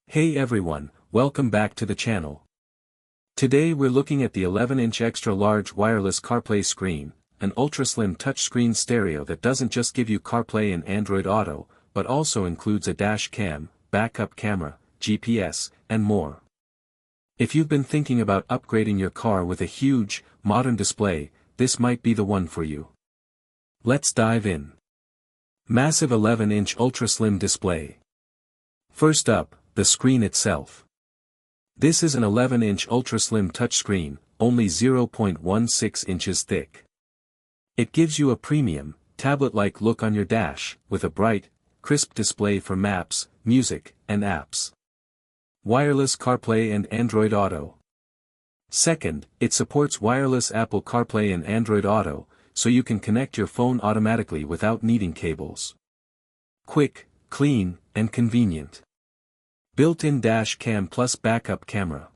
Hey everyone, welcome back to the channel. Today we're looking at the 11-inch extra-large wireless CarPlay screen, an ultra-slim touchscreen stereo that doesn't just give you CarPlay and Android Auto, but also includes a dash cam, backup camera, GPS, and more. If you've been thinking about upgrading your car with a huge, modern display, this might be the one for you. Let's dive in. Massive 11-inch ultra-slim display. First up, the screen itself. This is an 11-inch ultra-slim touchscreen, only 0.16 inches thick. It gives you a premium, tablet-like look on your dash, with a bright, crisp display for maps, music, and apps. Wireless CarPlay and Android Auto. Second, it supports wireless Apple CarPlay and Android Auto, so you can connect your phone automatically without needing cables. Quick, clean, and convenient. Built-in dash cam plus backup camera.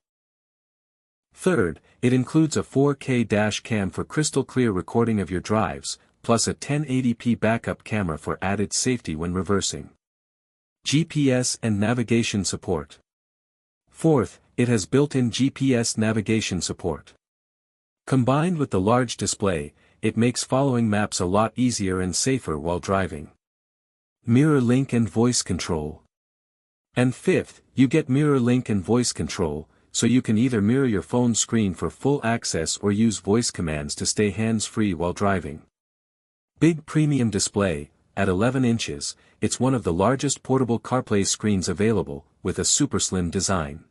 Third, it includes a 4K dash cam for crystal clear recording of your drives, plus a 1080p backup camera for added safety when reversing. GPS and navigation support. Fourth, it has built-in GPS navigation support. Combined with the large display, it makes following maps a lot easier and safer while driving. Mirror link and voice control. And fifth, you get mirror link and voice control, so you can either mirror your phone screen for full access or use voice commands to stay hands-free while driving. Big premium display, at 11 inches, it's one of the largest portable CarPlay screens available, with a super slim design.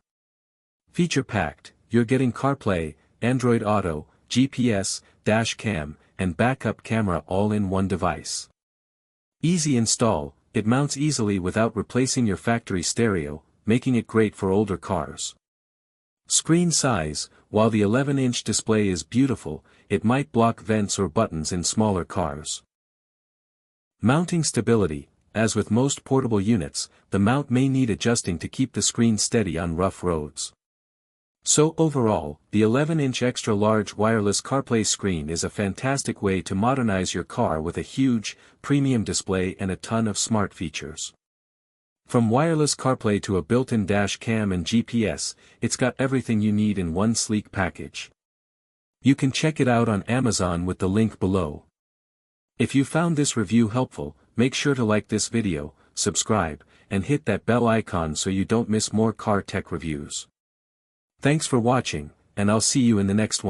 Feature-packed, you're getting CarPlay, Android Auto, GPS, dash cam, and backup camera all in one device. Easy install. It mounts easily without replacing your factory stereo, making it great for older cars. Screen size, while the 11-inch display is beautiful, it might block vents or buttons in smaller cars. Mounting stability, as with most portable units, the mount may need adjusting to keep the screen steady on rough roads. So overall, the 11-inch extra-large wireless CarPlay screen is a fantastic way to modernize your car with a huge, premium display and a ton of smart features. From wireless CarPlay to a built-in dash cam and GPS, it's got everything you need in one sleek package. You can check it out on Amazon with the link below. If you found this review helpful, make sure to like this video, subscribe, and hit that bell icon so you don't miss more car tech reviews. Thanks for watching, and I'll see you in the next one.